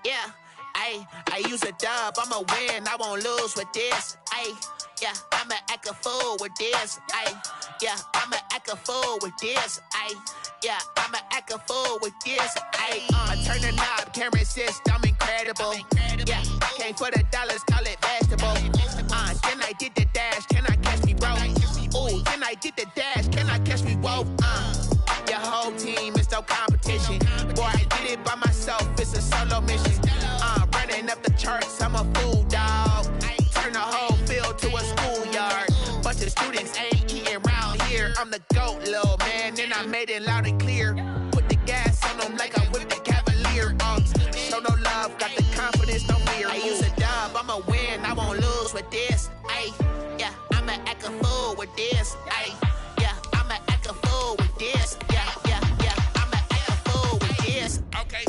Yeah, I use a dub, I'ma win, I won't lose with this. Yeah, I'ma act a fool with this. Yeah, I'ma act a fool with this. Yeah, I'ma act a fool with this. I turn the knob, can't resist, I'm incredible. Yeah, came for the dollars, call it vegetable. Then I did the dash, can I catch me, bro? Ooh, then I did the dash, can I catch me, whoa? Your whole team is no competition. Boy, I did it by myself, it's a solo mission. Running up the charts, I'm a fool, dog. Turn the whole field to a schoolyard. Bunch of students ain't eating round here. I'm the GOAT, little man, and I made it loud and clear. Put the gas on them like I whipped the Cavalier. Show no love, got the confidence, no fear. I use a dub, I'ma win, I won't lose with this. Yeah, I'ma act a fool with this. Yeah, I'ma act a fool with this. Yeah, I'ma act a fool with this. Okay,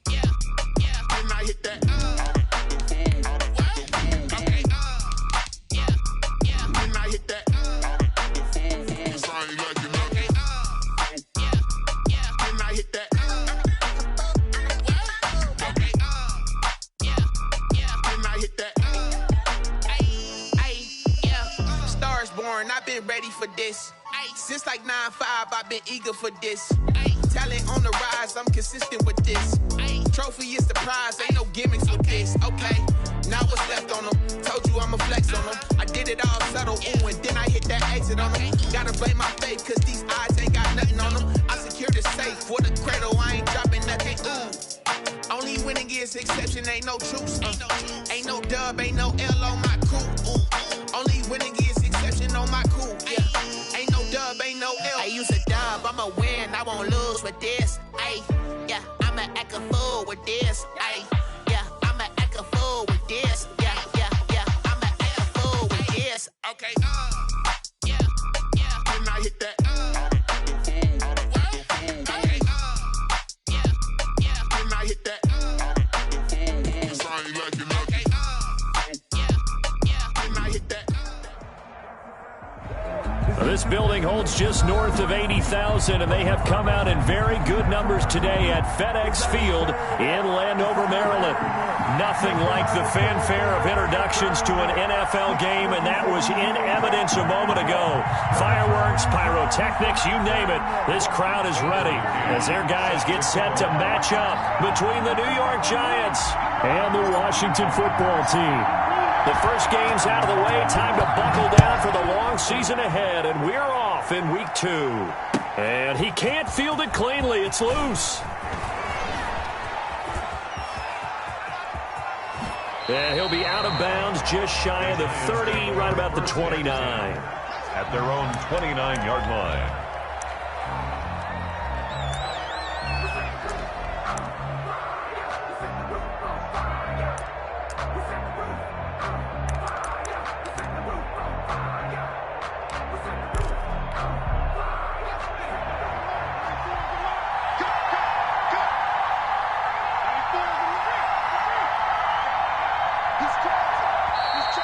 yeah, when I hit that. I've been ready for this. Since like 9-5, I've been eager for this. Talent on the rise, I'm consistent with this. Trophy is the prize, ain't no gimmicks with this. Okay, now what's left on them? Told you I'ma flex on them. I did it all subtle, ooh, and then I hit that exit on them. Gotta blame my faith, cause these eyes ain't got nothing on them. I secured the safe for the cradle, I ain't dropping nothing, ooh. Only winning is exception, ain't no truce. Ain't no dub, ain't no L on my crew. Only winning is exception on my crew. Yeah, ain't no dub, ain't no L. I use a dub, I'ma win, I won't lose with this. Yeah, I'ma act a fool with this. Yeah, I'ma act a fool with this. Yeah, I'ma act a fool with this. Okay, yeah, when I hit that. Okay, yeah, when I hit that. This building holds just north of 80,000, and they have come out in very good numbers today at FedEx Field in Landover, Maryland. Nothing like the fanfare of introductions to an NFL game, and that was in evidence a moment ago. Fireworks, pyrotechnics, you name it. This crowd is ready as their guys get set to match up between the New York Giants and the Washington football team. The first game's out of the way. Time to buckle down for the long season ahead, and we're off in week 2. And he can't field it cleanly. It's loose. And he'll be out of bounds just shy of the 30, right about the 29. At their own 29-yard line.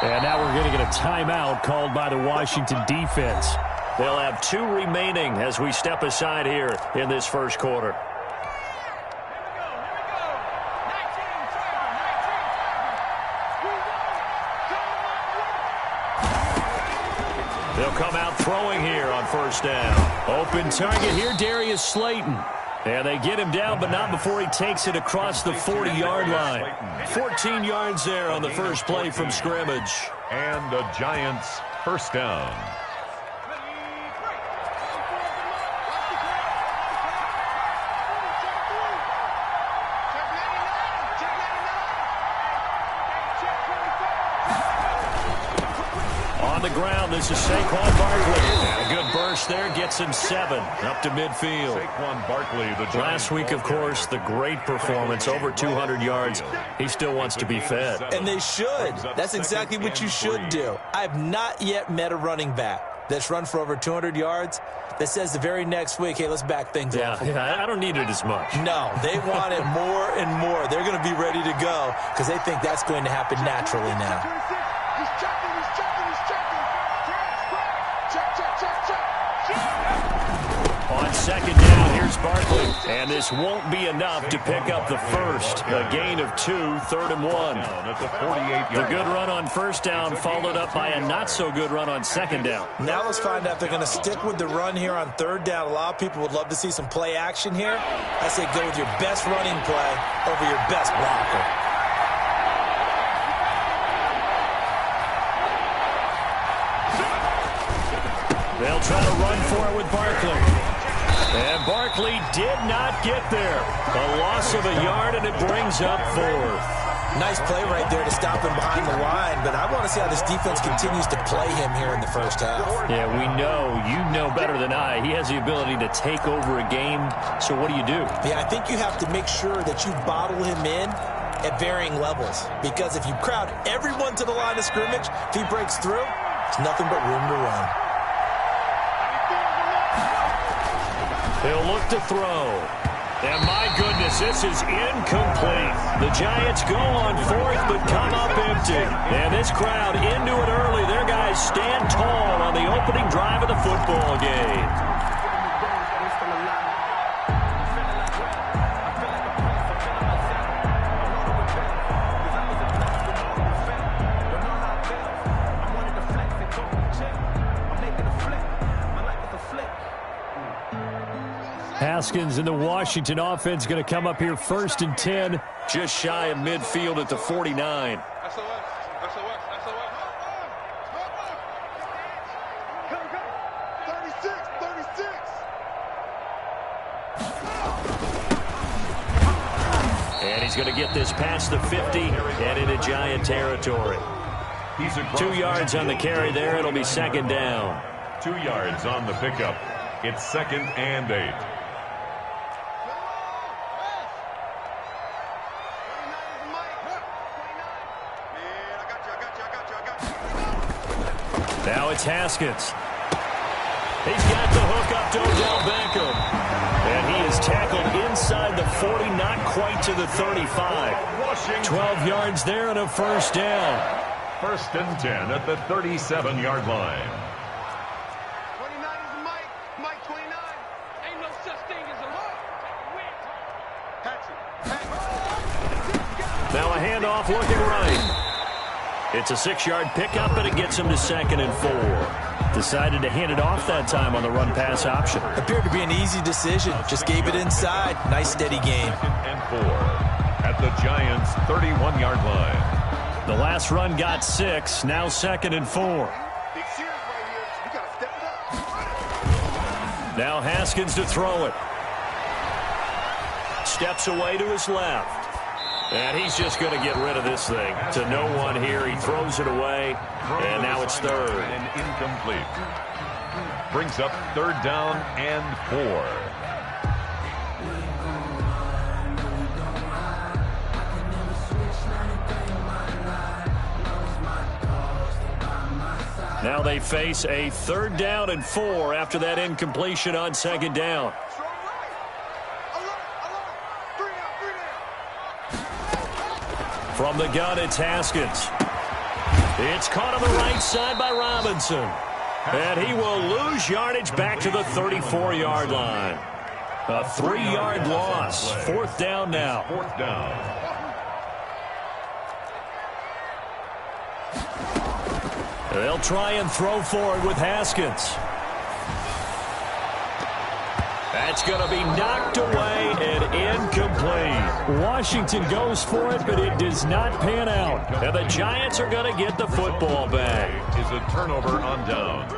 And now we're going to get a timeout called by the Washington defense. They'll have 2 remaining as we step aside here in this first quarter. They'll come out throwing here on first down. Open target here, Darius Slayton. And they get him down, but not before he takes it across the 40-yard line. 14 yards there on the first play from scrimmage. And the Giants first down. On the ground, this is Saquon Barkley. A good burst there, gets him 7 up to midfield. Saquon Barkley, the Giants. Last week, of course, the great performance, over 200 yards. He still wants to be fed. And they should. That's exactly what you should do. I've not yet met a running back that's run for over 200 yards that says the very next week, hey, let's back things up. Yeah, I don't need it as much. No, they want it more and more. They're going to be ready to go because they think that's going to happen naturally now. On second down, here Here's Barkley. And this won't be enough to pick up the first. A gain of 2, 3rd and 1. The good run on first down followed up by a not-so-good run on second down. Now let's find out if they're going to stick with the run here on third down. A lot of people would love to see some play action here. I say go with your best running play over your best blocker. They'll try to run for it with Barkley. And Barkley did not get there. A loss of a yard, and it brings up 4th. Nice play right there to stop him behind the line, but I want to see how this defense continues to play him here in the first half. Yeah, we know. You know better than I. He has the ability to take over a game, so what do you do? Yeah, I think you have to make sure that you bottle him in at varying levels, because if you crowd everyone to the line of scrimmage, if he breaks through, there's nothing but room to run. He'll look to throw. And my goodness, this is incomplete. The Giants go on 4th but come up empty. And this crowd into it early. Their guys stand tall on the opening drive of the football game. Haskins and the Washington offense going to come up here 1st and 10, just shy of midfield at the 49. And he's going to get this past the 50 and into Giant territory. 2 yards on the carry there. It'll be 2nd down. 2 yards on the pickup. It's 2nd and 8. Now it's Haskins. He's got the hook up to Odell Beckham. And he is tackled inside the 40, not quite to the 35. 12 yards there and a 1st down. 1st and 10 at the 37-yard line. 29 is Mike. Mike 29. Ain't no such thing as a loss. Now a handoff looking right. It's a 6-yard pickup, and it gets him to 2nd and 4. Decided to hand it off that time on the run-pass option. Appeared to be an easy decision. Just gave it inside. Nice, steady game. 2nd and 4 at the Giants' 31-yard line. The last run got 6. Now 2nd and 4. Now Haskins to throw it. Steps away to his left. And he's just going to get rid of this thing to no one here. He throws it away, and now it's 3rd. And incomplete. Brings up 3rd down and 4. Now they face a 3rd down and 4 after that incompletion on 2nd down. From the gun, it's Haskins. It's caught on the right side by Robinson. And he will lose yardage back to the 34-yard line. A 3-yard loss. 4th down now. 4th down. They'll try and throw for it with Haskins. That's going to be knocked away and incomplete. Washington goes for it, but it does not pan out. And the Giants are going to get the football back. Is a turnover on downs.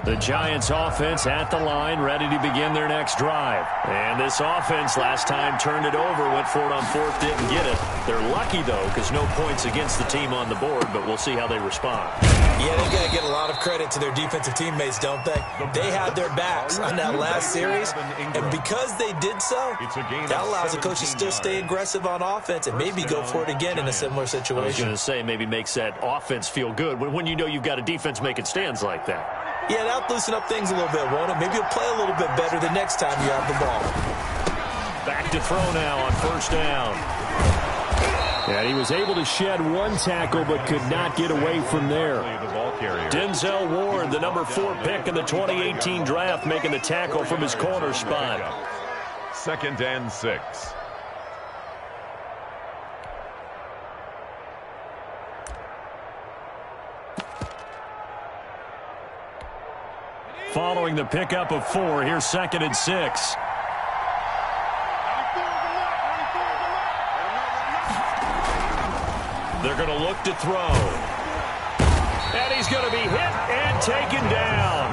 The Giants offense at the line, ready to begin their next drive. And this offense last time turned it over, went for it on 4th, didn't get it. They're lucky, though, because no points against the team on the board, but we'll see how they respond. Yeah, they got to get a lot of credit to their defensive teammates, don't they? They had their backs on that last series, and because they did so, that allows the coach to still stay aggressive on offense and maybe go for it again in a similar situation. I was going to say, maybe makes that offense feel good when you know you've got a defense making stands like that. Yeah, that'll loosen up things a little bit, won't it? Maybe you'll play a little bit better the next time you have the ball. Back to throw now on 1st down. And he was able to shed one tackle but could not get away from there. carrier. Denzel Ward, the number 4 pick in the 2018 draft, making the tackle from his corner spot. 2nd and 6. Following the pickup of 4, here's 2nd and 6. They're going to look to throw. And he's going to be hit and taken down.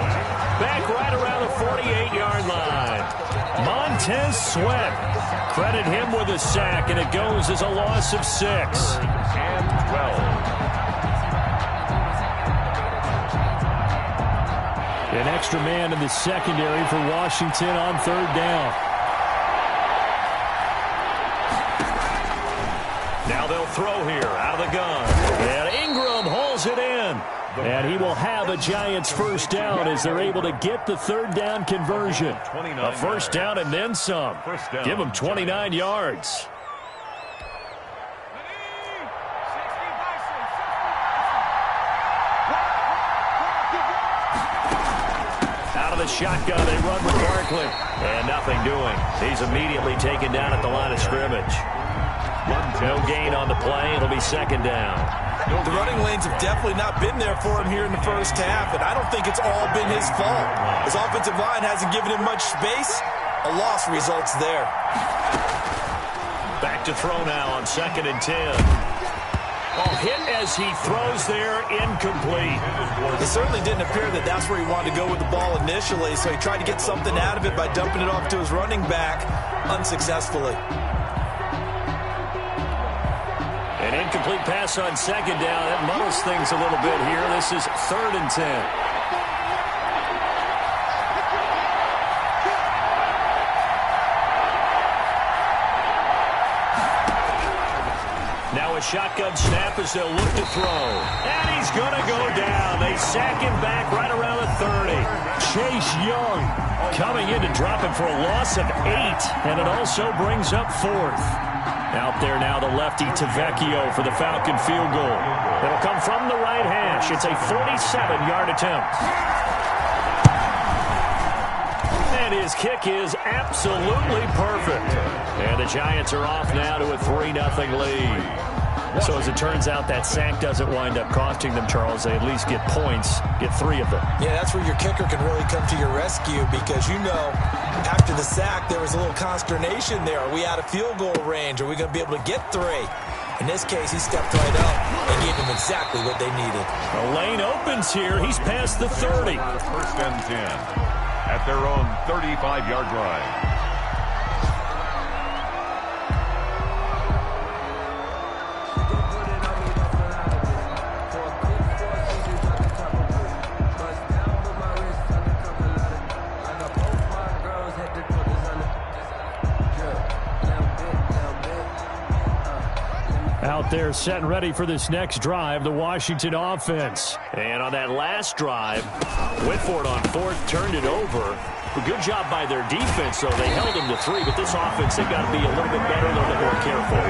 Back right around the 48-yard line. Montez Sweat. Credit him with a sack, and it goes as a loss of 6. And 12. An extra man in the secondary for Washington on 3rd down. Now they'll throw here out of the gun. And Ingram hauls it in. And he will have a Giants first down as they're able to get the 3rd down conversion. A first down and then some. Give them 29 yards. Out of the shotgun, they run with Barkley. And nothing doing. He's immediately taken down at the line of scrimmage. No gain on the play. It'll be 2nd down. The running lanes have definitely not been there for him here in the first half, and I don't think it's all been his fault. His offensive line hasn't given him much space. A loss results there. Back to throw now on 2nd and 10. Oh, hit as he throws there, incomplete. It certainly didn't appear that that's where he wanted to go with the ball initially, so he tried to get something out of it by dumping it off to his running back unsuccessfully. An incomplete pass on 2nd down. That muddles things a little bit here. This is 3rd and 10. Now a shotgun snap as they'll look to throw. And he's going to go down. They sack him back right around the 30. Chase Young coming in to drop him for a loss of 8. And it also brings up 4th. Out there now, the lefty Tavecchio for the Falcon field goal. It'll come from the right hash. It's a 47-yard attempt. And his kick is absolutely perfect. And the Giants are off now to a 3-0 lead. So as it turns out, that sack doesn't wind up costing them, Charles. They at least get points, get 3 of them. Yeah, that's where your kicker can really come to your rescue because, you know, after the sack, there was a little consternation there. Are we out of field goal range? Are we going to be able to get 3? In this case, he stepped right up and gave them exactly what they needed. A lane opens here. He's past the 30. 1st and 10 at their own 35-yard line. Out there set and ready for this next drive, the Washington offense. And on that last drive, Whitford on 4th turned it over. A good job by their defense, though. They held them to 3, but this offense, they've got to be a little bit better, a little bit more careful.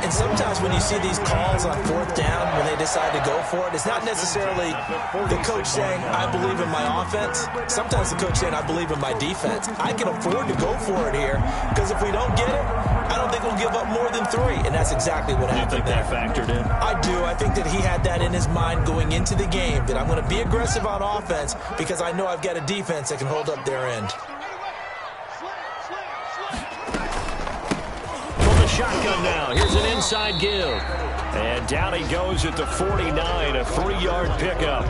And sometimes when you see these calls on 4th down, when they decide to go for it, it's not necessarily the coach saying, I believe in my offense. Sometimes the coach saying, I believe in my defense. I can afford to go for it here, because if we don't get it, I don't think we'll give up more than 3, and that's exactly what happened there. You think that factored in? I do. I think that he had that in his mind going into the game, that I'm going to be aggressive on offense because I know I've got a defense that can hold up their end. From the shotgun now, here's an inside give. And down he goes at the 49, a 3-yard pickup.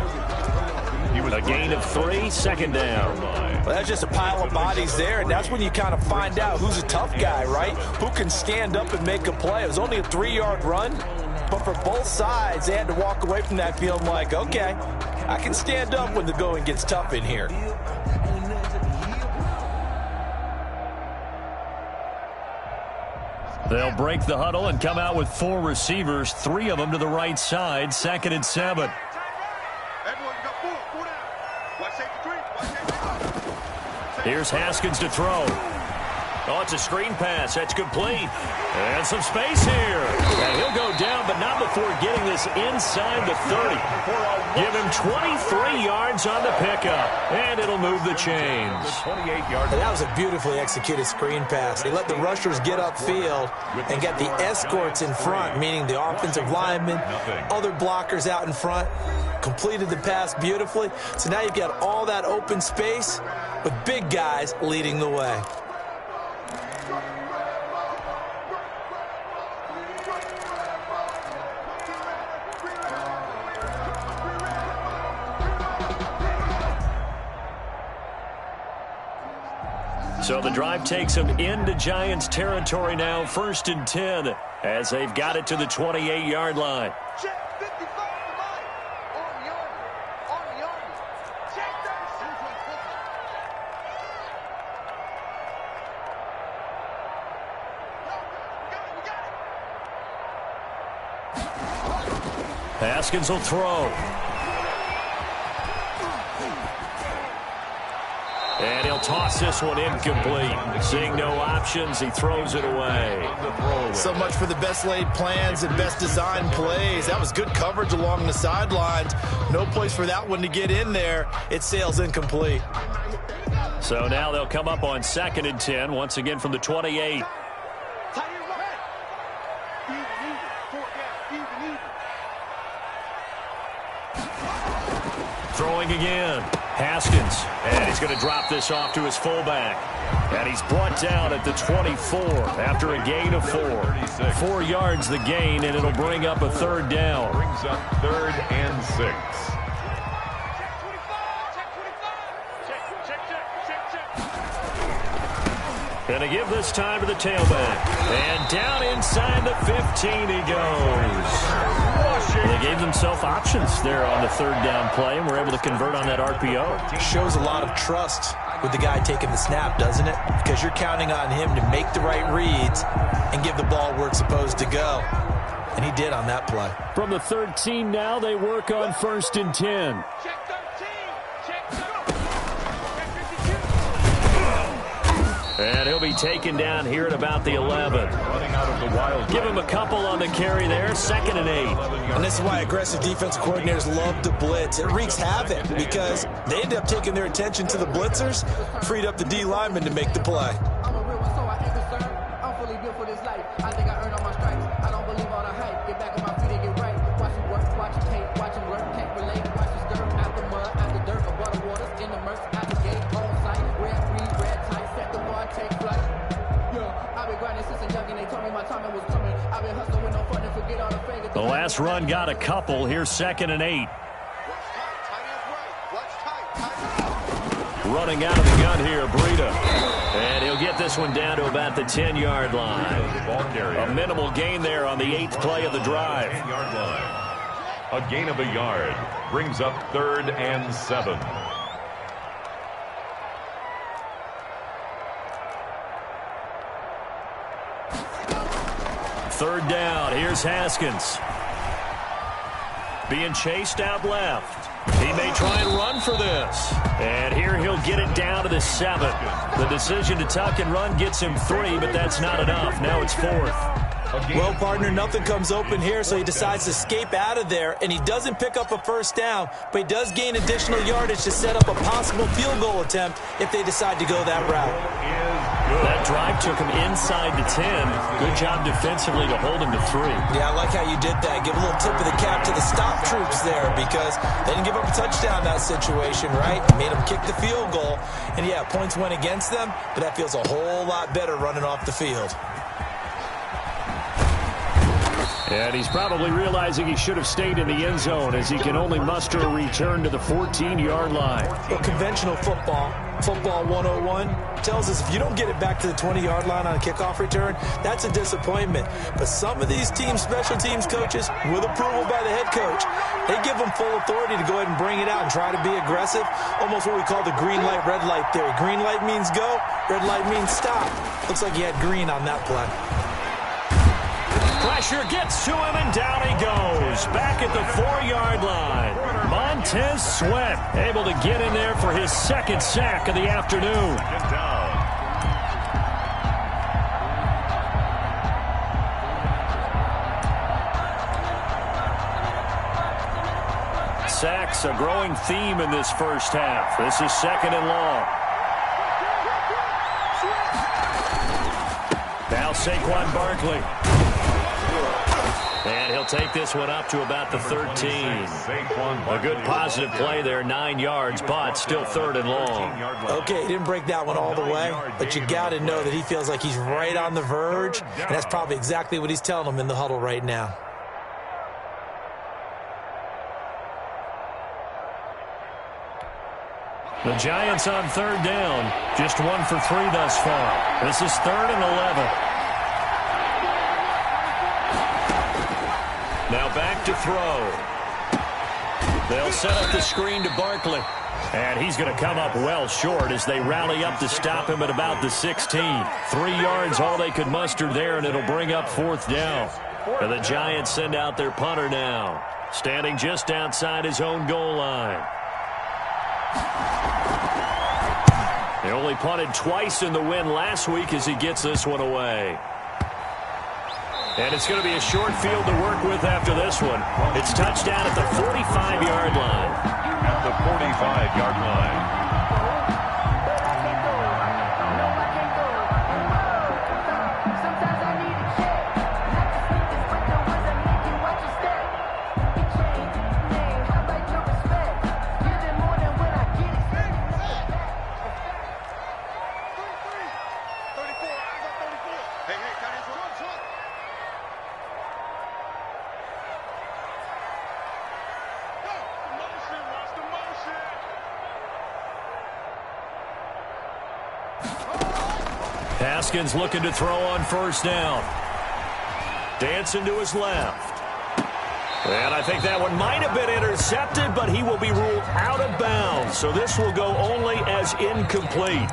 A gain of 3, 2nd down. Well, that's just a pile of bodies there, and that's when you kind of find out who's a tough guy, right? Who can stand up and make a play. It was only a 3-yard run, but for both sides, they had to walk away from that feeling like, okay, I can stand up when the going gets tough in here. They'll break the huddle and come out with 4 receivers, 3 of them to the right side, 2nd and 7. Here's Haskins to throw. Oh, it's a screen pass. That's complete. And some space here. And he'll go down, but not before getting this inside the 30. Give him 23 yards on the pickup. And it'll move the chains. 28 yards. That was a beautifully executed screen pass. They let the rushers get upfield and get the escorts in front, meaning the offensive linemen, other blockers out in front. Completed the pass beautifully. So now you've got all that open space with big guys leading the way. So the drive takes them into Giants territory now, 1st and 10, as they've got it to the 28-yard line. Check 55 to Mike. On the yard. Check 36. Haskins will throw. And he'll toss this one incomplete. Seeing no options, he throws it away. So much for the best laid plans and best designed plays. That was good coverage along the sidelines. No place for that one to get in there. It sails incomplete. So now they'll come up on 2nd and 10, once again from the 28. Throwing again. Haskins. And he's going to drop this off to his fullback. And he's brought down at the 24 after a gain of 4. 4 yards the gain, and it'll bring up a 3rd down. Brings up 3rd and 6. Going to give this time to the tailback. And down inside the 15 he goes. They gave themselves options there on the 3rd down play and were able to convert on that RPO. Shows a lot of trust with the guy taking the snap, doesn't it? Because you're counting on him to make the right reads and give the ball where it's supposed to go. And he did on that play. From the 13 now, they work on 1st and 10. Check 13. Check 13. And he'll be taken down here at about the 11. Running out of the wild. Give him a couple on the carry there. 2nd and 8. And this is why aggressive defensive coordinators love to blitz. It wreaks havoc because they end up taking their attention to the blitzers, freed up the D lineman to make the play. I'm a real one, so I ain't concerned. I'm fully built for this life. I think I earned all my stripes. I don't believe all the hype. Get back on my feet and get right. Watch it work, watch it tape, watch it work, can't relate. Watch it stir out the mud, out the dirt, above the waters, in the murks, out the gate, on site. Red, green, red, tight, set the bar, take flight. Yeah, I've been grinding since a youngin'. They told me my time was coming. I've been hustling with no fun and forget all the faggots. The last run got a couple. Here's 2nd and 8. Running out of the gun here, Breida. And he'll get this one down to about the 10-yard line. A minimal gain there on the 8th play of the drive. 10-yard line. A gain of a yard. Brings up 3rd and 7. Third down. Here's Haskins. Being chased out left. He may try and run for this. And here he'll get it down to the 7. The decision to tuck and run gets him 3, but that's not enough. Now it's 4th. Well, partner, nothing comes open here, so he decides to escape out of there, and he doesn't pick up a 1st down, but he does gain additional yardage to set up a possible field goal attempt if they decide to go that route. That drive took him inside the 10. Good job defensively to hold him to 3. Yeah, I like how you did that. Give a little tip of the cap to the stop troops there because they didn't give up a touchdown in that situation, right? Made them kick the field goal, and yeah, points went against them, but that feels a whole lot better running off the field. And he's probably realizing he should have stayed in the end zone as he can only muster a return to the 14-yard line. Well, conventional football 101, tells us if you don't get it back to the 20-yard line on a kickoff return, that's a disappointment. But some of these special teams coaches, with approval by the head coach, they give them full authority to go ahead and bring it out and try to be aggressive, almost what we call the green light, red light theory. Green light means go, red light means stop. Looks like he had green on that play. Pressure gets to him, and down he goes. Back at the 4-yard line. Montez Sweat able to get in there for his 2nd sack of the afternoon. sacks, a growing theme in this first half. This is 2nd and long. Now Saquon Barkley. And he'll take this one up to about the 13. A good positive play there, 9 yards, but still 3rd and long. Okay, he didn't break that one all the way, but you got to know that he feels like he's right on the verge, and that's probably exactly what he's telling them in the huddle right now. The Giants on 3rd down, just 1 for 3 thus far. This is 3rd and 11. Now back to throw. They'll set up the screen to Barkley. And he's going to come up well short as they rally up to stop him at about the 16. 3 yards all they could muster there, and it'll bring up 4th down. And the Giants send out their punter now, standing just outside his own goal line. They only punted twice in the win last week as he gets this one away. And it's going to be a short field to work with after this one. It's touchdown at the 45-yard line. At the 45-yard line. Haskins looking to throw on 1st down. Dancing to his left. And I think that one might have been intercepted, but he will be ruled out of bounds. So this will go only as incomplete.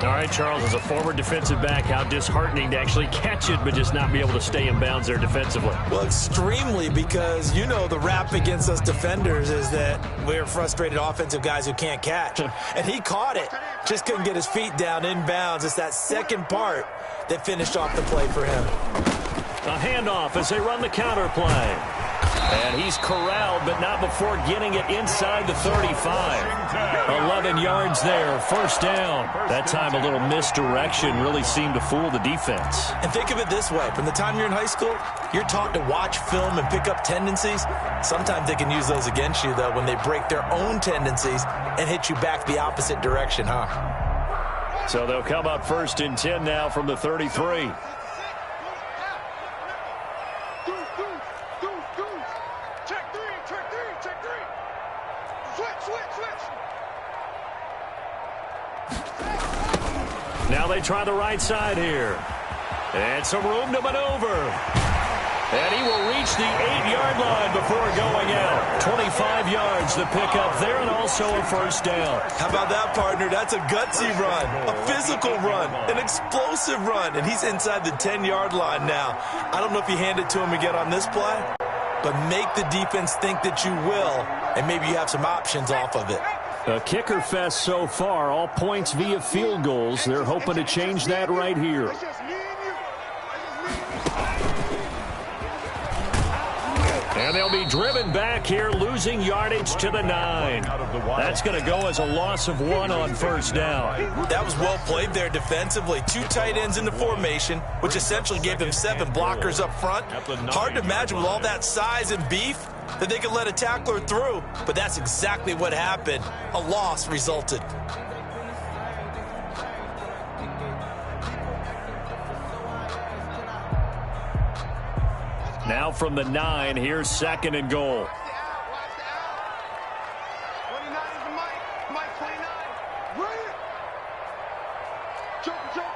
All right, Charles, as a former defensive back, how disheartening to actually catch it but just not be able to stay in bounds there defensively. Well, extremely, because, you know, the rap against us defenders is that we're frustrated offensive guys who can't catch. And he caught it, just couldn't get his feet down in bounds. It's that second part that finished off the play for him. A handoff as they run the counter play. And he's corralled, but not before getting it inside the 35. 11 yards there, 1st down. That time a little misdirection really seemed to fool the defense. And think of it this way. From the time you're in high school, you're taught to watch film and pick up tendencies. Sometimes they can use those against you, though, when they break their own tendencies and hit you back the opposite direction, huh? So they'll come up 1st and 10 now from the 33. Now they try the right side here. And some room to maneuver. And he will reach the 8-yard line before going out. 25 yards to pick up there, and also a 1st down. How about that, partner? That's a gutsy run, a physical run, an explosive run, and he's inside the 10-yard line now. I don't know if you hand it to him again on this play, but make the defense think that you will, and maybe you have some options off of it. A kicker fest so far, all points via field goals. They're hoping to change that right here. And they'll be driven back here, losing yardage to the 9. That's going to go as a loss of 1 on 1st down. That was well played there defensively. 2 tight ends in the formation, which essentially gave them 7 blockers up front. Hard to imagine with all that size and beef that they could let a tackler through, but that's exactly what happened. A loss resulted. Now from the 9, here's 2nd and goal. 29 is the Mike 29. Bring it. Joker.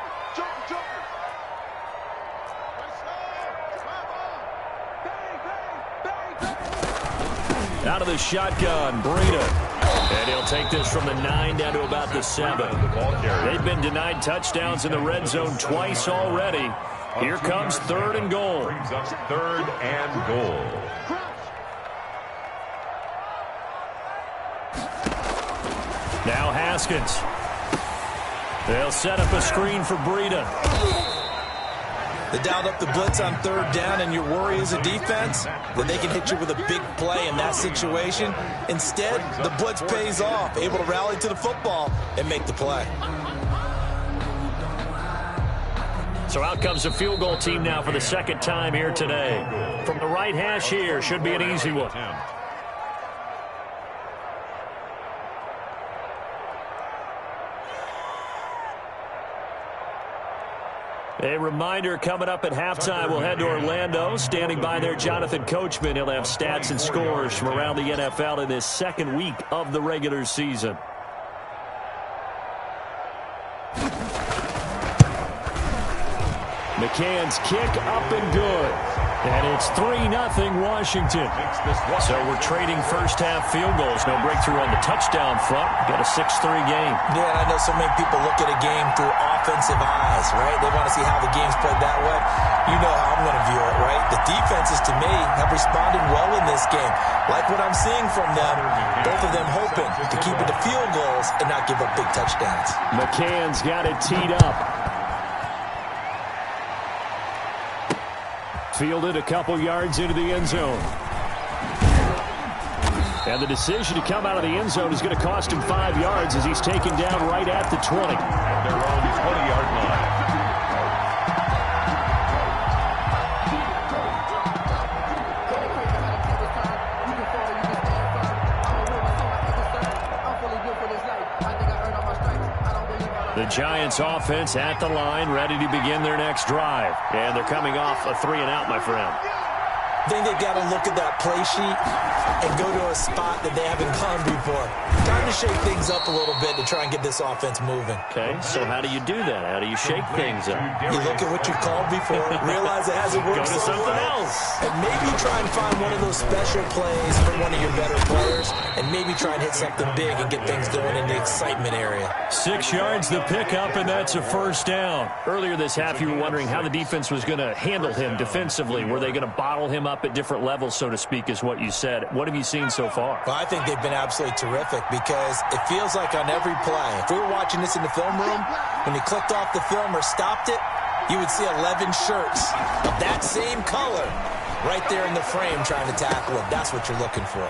Out of the shotgun, Breida. And he'll take this from the 9 down to about the 7. They've been denied touchdowns in the red zone twice already. Here comes 3rd and goal. Brings up 3rd and goal. Now Haskins. They'll set up a screen for Breida. They dialed up the blitz on third down, and your worry as a defense that they can hit you with a big play in that situation. Instead, the blitz pays off, able to rally to the football and make the play. So out comes a field goal team now for the second time here today. From the right hash here, should be an easy one. A reminder, coming up at halftime, we'll head to Orlando. Standing by there, Jonathan Coachman. He'll have stats and scores from around the NFL in this second week of the regular season. McCann's kick up and good. And it's 3-0 Washington. So we're trading first-half field goals. No breakthrough on the touchdown front. Got a 6-3 game. Yeah, and I know so many people look at a game through offensive eyes, right? They want to see how the game's played that way. You know how I'm going to view it, right? The defenses, to me, have responded well in this game. Like what I'm seeing from them, both of them hoping to keep it to field goals and not give up big touchdowns. McCann's got it teed up. Fielded a couple yards into the end zone. And the decision to come out of the end zone is going to cost him 5 yards as he's taken down right at the 20. At their own 20-yard line. The Giants offense at the line, ready to begin their next drive. And they're coming off a 3-and-out, my friend. I think they've got to look at that play sheet and go to a spot that they haven't gone before. Time to shake things up a little bit to try and get this offense moving. Okay, so how do you do that? How do you shake things up? You look at what you called before, realize it hasn't worked. Go to something else. And maybe try and find one of those special plays for one of your better players, and maybe try and hit something big and get things going in the excitement area. 6 yards the pickup, and that's a first down. Earlier this half, you were wondering how the defense was going to handle him defensively. Were they going to bottle him up at different levels, so to speak, is what you said. What have you seen so far? Well, I think they've been absolutely terrific because it feels like on every play, if we were watching this in the film room, when you clicked off the film or stopped it, you would see 11 shirts of that same color right there in the frame trying to tackle it. That's what you're looking for.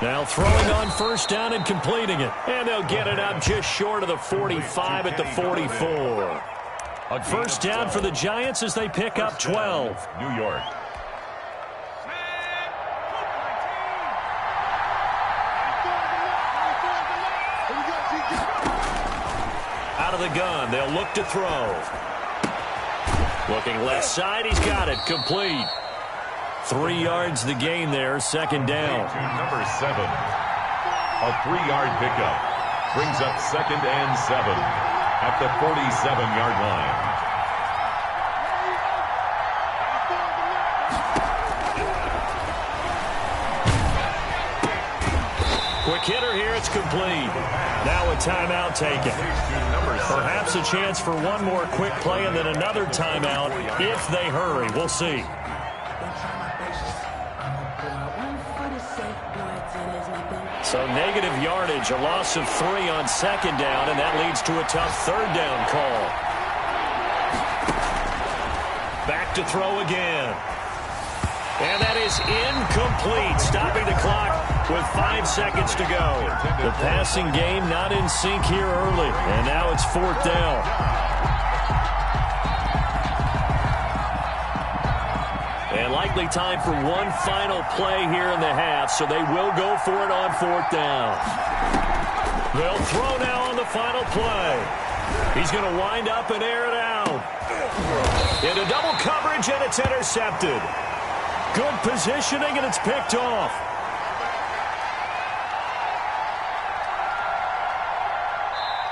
Now throwing on first down and completing it. And they'll get it up just short of the 45 at the 44. First down for the Giants as they pick up 12. New York. Out of the gun, they'll look to throw. Looking left side, he's got it, complete. 3 yards the gain there, second down. Number 7, a 3-yard pickup. Brings up 2nd and 7 at the 47-yard line. Quick hitter here, it's complete. Now a timeout taken. Perhaps a chance for one more quick play and then another timeout if they hurry. We'll see. So negative yardage, a loss of 3 on second down, and that leads to a tough third down call. Back to throw again. And that is incomplete, stopping the clock with 5 seconds to go. The passing game not in sync here early, and now it's fourth down. And likely time for one final play here in the half, so they will go for it on fourth down. They'll throw now on the final play. He's going to wind up and air it out. Into double coverage, and it's intercepted. Good positioning, and it's picked off.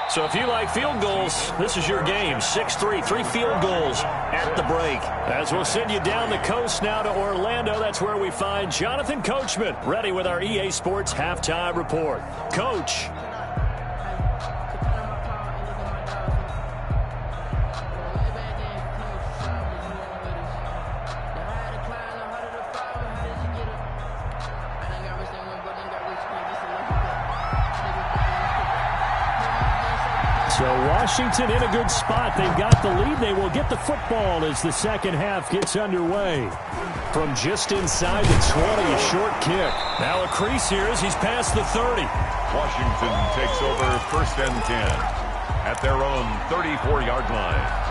So if you like field goals, this is your game. 6-3, 3 field goals at the break. As we'll send you down the coast now to Orlando, that's where we find Jonathan Coachman, ready with our EA Sports Halftime Report. Coach. So Washington in a good spot. They've got the lead. They will get the football as the second half gets underway. From just inside the 20, a short kick. Now a crease here as he's past the 30. Washington takes over 1st and 10 at their own 34-yard line.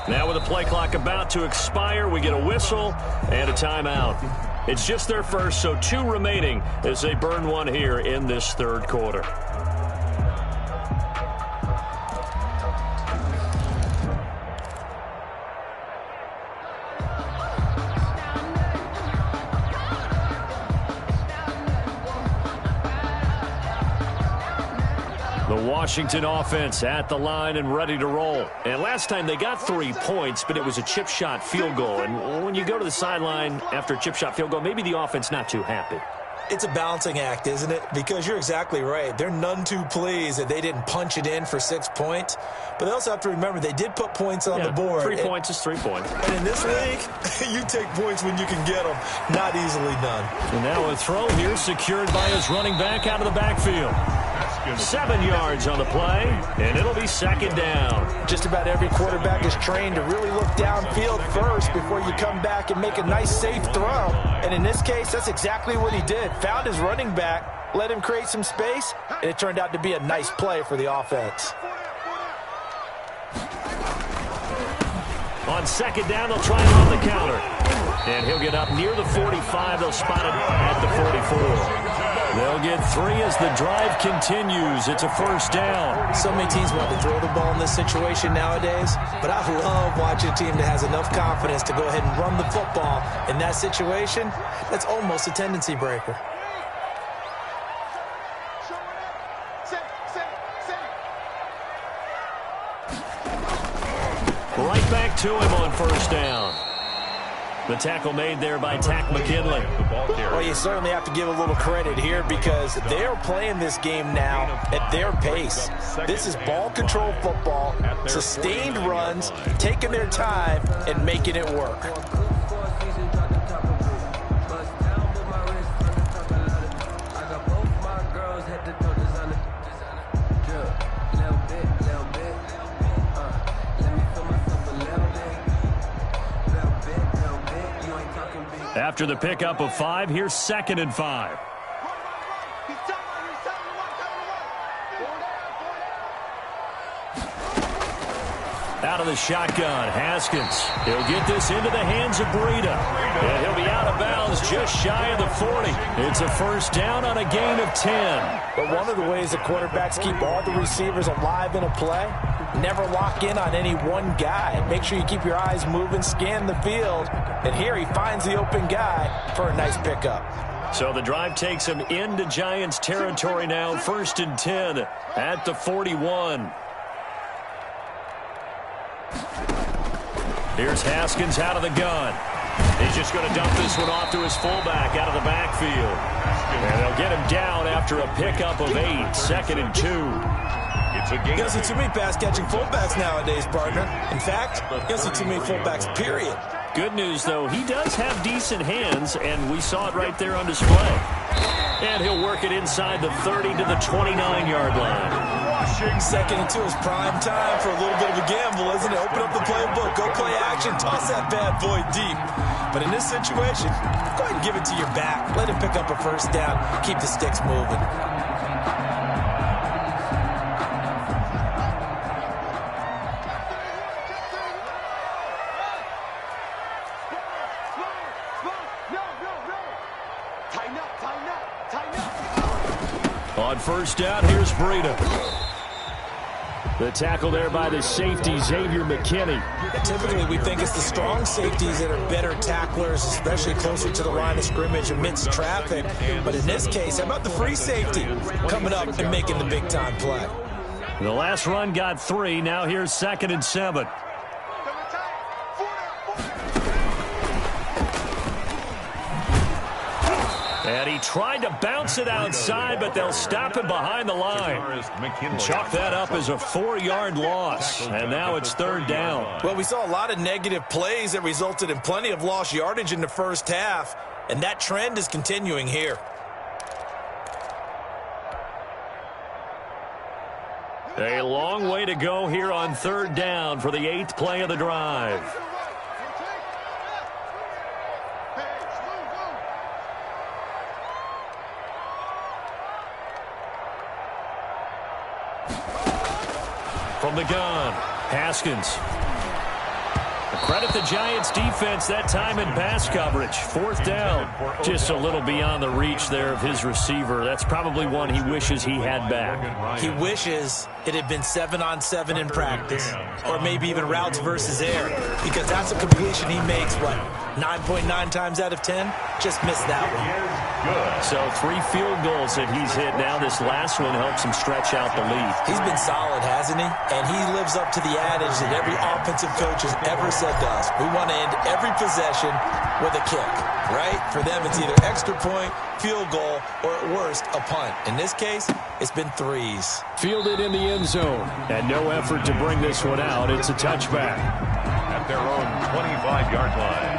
Now with the play clock about to expire, we get a whistle and a timeout. It's just their first, so 2 remaining as they burn one here in this third quarter. Washington offense at the line and ready to roll. And last time they got 3 points, but it was a chip shot field goal. And when you go to the sideline after a chip shot field goal, maybe the offense not too happy. It's a balancing act, isn't it? Because you're exactly right. They're none too pleased that they didn't punch it in for 6 points. But they also have to remember they did put points on the board. 3 points is 3 points. And in this league, you take points when you can get them. Not easily done. And now a throw here secured by his running back out of the backfield. 7 yards on the play, and it'll be second down. Just about every quarterback is trained to really look downfield first before you come back and make a nice, safe throw. And in this case, that's exactly what he did. Found his running back, let him create some space, and it turned out to be a nice play for the offense. On second down, they'll try him on the counter. And he'll get up near the 45. They'll spot him at the 44. They'll get 3 as the drive continues. It's a first down. So many teams want to throw the ball in this situation nowadays, but I love watching a team that has enough confidence to go ahead and run the football. In that situation, that's almost a tendency breaker. Right back to him on first down. The tackle made there by Tack McKinley. Well, you certainly have to give a little credit here because they're playing this game now at their pace. This is ball control football, sustained runs, taking their time, and making it work. After the pickup of 5, here's 2nd and 5. Out of the shotgun, Haskins. He'll get this into the hands of Breida. And he'll be out of bounds just shy of the 40. It's a first down on a gain of 10. But one of the ways the quarterbacks keep all the receivers alive in a play, never lock in on any one guy. Make sure you keep your eyes moving, scan the field. And here he finds the open guy for a nice pickup. So the drive takes him into Giants territory now. 1st and 10 at the 41. Here's Haskins out of the gun. He's just going to dump this one off to his fullback out of the backfield. And they'll get him down after a pickup of 8. 2nd and 2. You don't see too many pass-catching fullbacks nowadays, partner. In fact, you don't see too many fullbacks, period. Good news, though, he does have decent hands, and we saw it right there on display. And he'll work it inside the 30 to the 29-yard line. 2nd and 2 is prime time for a little bit of a gamble, isn't it? Open up the playbook, go play action, toss that bad boy deep. But in this situation, go ahead and give it to your back. Let him pick up a first down, keep the sticks moving. On first down, here's Breida. The tackle there by the safety, Xavier McKinney. Typically, we think it's the strong safeties that are better tacklers, especially closer to the line of scrimmage amidst traffic. But in this case, how about the free safety coming up and making the big-time play? The last run got 3. Now here's 2nd and 7. And he tried to bounce it outside, but they'll stop him behind the line. Chalk that up as a 4-yard loss, and now it's 3rd down. Well, we saw a lot of negative plays that resulted in plenty of lost yardage in the first half, and that trend is continuing here. A long way to go here on 3rd down for the 8th play of the drive. From the gun, Haskins. Credit the Giants defense that time in pass coverage. 4th down. Just a little beyond the reach there of his receiver. That's probably one he wishes he had back. He wishes it had been 7-on-7 in practice, or maybe even routes versus air, because that's a completion he makes, 9.9 times out of 10? Just missed that one. So 3 field goals that he's hit now. This last one helps him stretch out the lead. He's been solid, hasn't he? And he lives up to the adage that every offensive coach has ever said to us. We want to end every possession with a kick, right? For them, it's either extra point, field goal, or at worst, a punt. In this case, it's been 3s. Fielded in the end zone. And no effort to bring this one out. It's a touchback. At their own 25-yard line.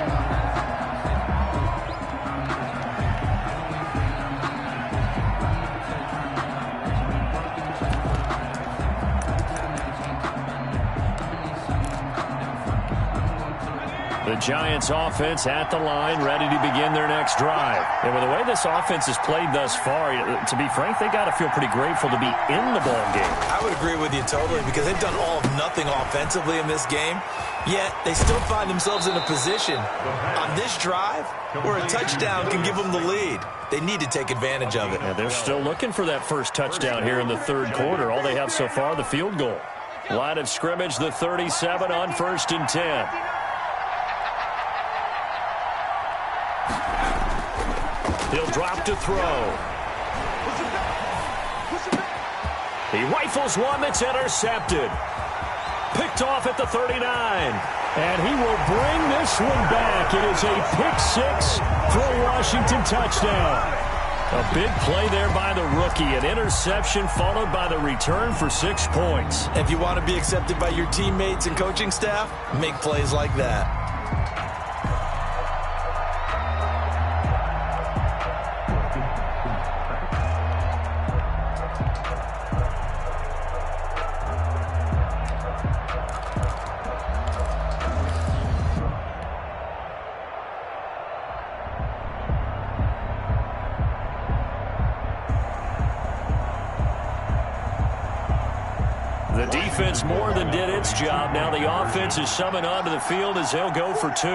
The Giants offense at the line, ready to begin their next drive. And with the way this offense has played thus far, to be frank, they got to feel pretty grateful to be in the ball game. I would agree with you totally, because they've done all of nothing offensively in this game, yet they still find themselves in a position on this drive where a touchdown can give them the lead. They need to take advantage of it. And they're still looking for that first touchdown here in the 3rd quarter. All they have so far, the field goal. Line of scrimmage, the 37 on 1st and 10. He'll drop to throw. He rifles one that's intercepted. Picked off at the 39. And he will bring this one back. It is a pick-6 for a Washington touchdown. A big play there by the rookie. An interception followed by the return for 6 points. If you want to be accepted by your teammates and coaching staff, make plays like that. The defense more than did its job. Now the offense is summoned onto the field as they'll go for 2.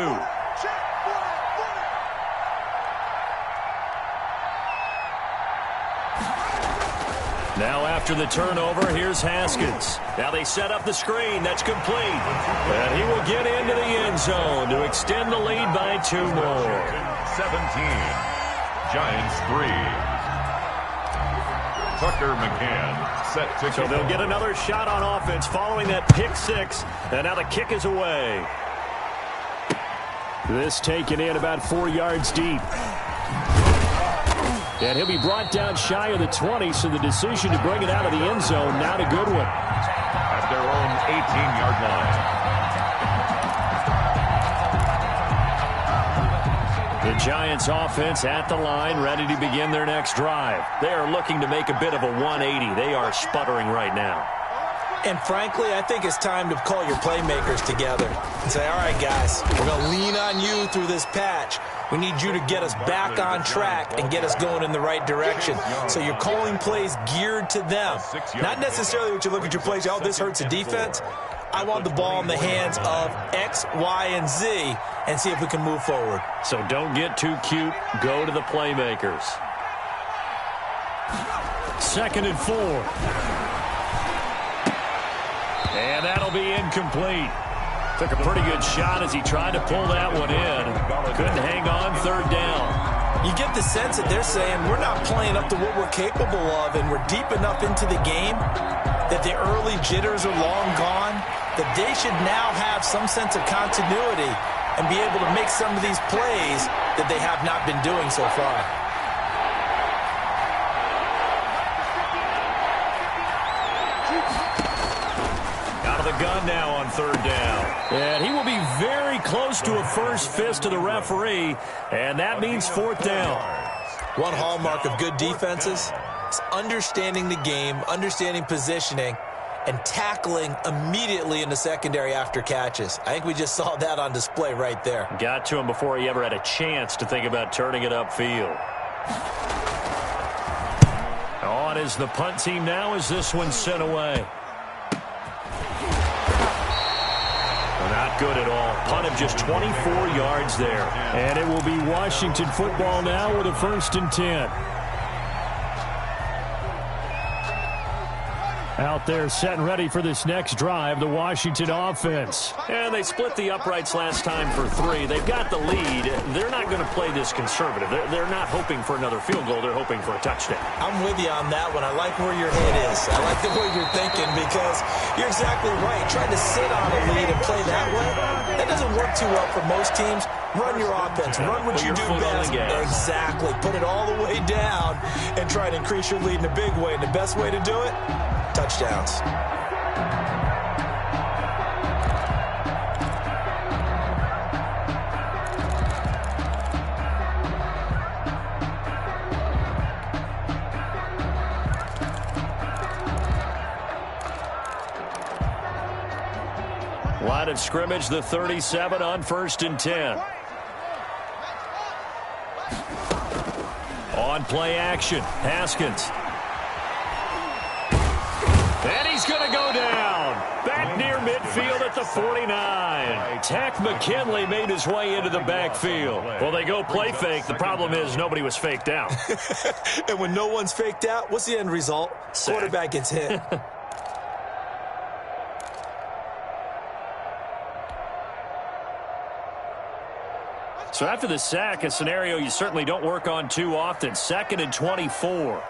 Now after the turnover, here's Haskins. Now they set up the screen. That's complete. And he will get into the end zone to extend the lead by 2 more. 17. Giants 3. Tucker McCann set to So they'll get another shot on offense following that pick-6. And now the kick is away. This taken in about 4 yards deep. And he'll be brought down shy of the 20, so the decision to bring it out of the end zone, not a good one. At their own 18-yard line. The Giants offense at the line, ready to begin their next drive. They are looking to make a bit of a 180. They are sputtering right now. And frankly, I think it's time to call your playmakers together and say, all right, guys, we're going to lean on you through this patch. We need you to get us back on track and get us going in the right direction. So you're calling plays geared to them. Not necessarily what you look at your plays, oh, this hurts the defense. I want the ball in the hands of X, Y, and Z and see if we can move forward. So don't get too cute. Go to the playmakers. 2nd and 4. And that'll be incomplete. Took a pretty good shot as he tried to pull that one in. Couldn't hang on 3rd down. You get the sense that they're saying we're not playing up to what we're capable of, and we're deep enough into the game that the early jitters are long gone, that they should now have some sense of continuity and be able to make some of these plays that they have not been doing so far. Out of the gun now on third down. And he will be very close to a first fist to the referee, and that means fourth down. One hallmark of good defenses is understanding the game, understanding positioning, and tackling immediately in the secondary after catches. I think we just saw that on display right there. Got to him before he ever had a chance to think about turning it upfield. On is the punt team now as this one's sent away. Not good at all. Punt of just 24 yards there. And it will be Washington football now with a 1st and 10. Out there set and ready for this next drive, the Washington offense. And they split the uprights last time for 3. They've got the lead. They're not going to play this conservative. They're not hoping for another field goal. They're hoping for a touchdown. I'm with you on that one. I like where your head is. I like the way you're thinking because you're exactly right. Trying to sit on a lead and play that way, that doesn't work too well for most teams. Run your offense. Run what you do best. Exactly. Put it all the way down and try to increase your lead in a big way. And the best way to do it? Touchdowns. Line of scrimmage, the 37 on 1st and 10. On play action, Haskins. And he's going to go down. Back near midfield at the 49. Tack McKinley made his way into the backfield. Well, they go play fake. The problem is nobody was faked out. And when no one's faked out, what's the end result? Sack. Quarterback gets hit. So after the sack, a scenario you certainly don't work on too often. 2nd and 24.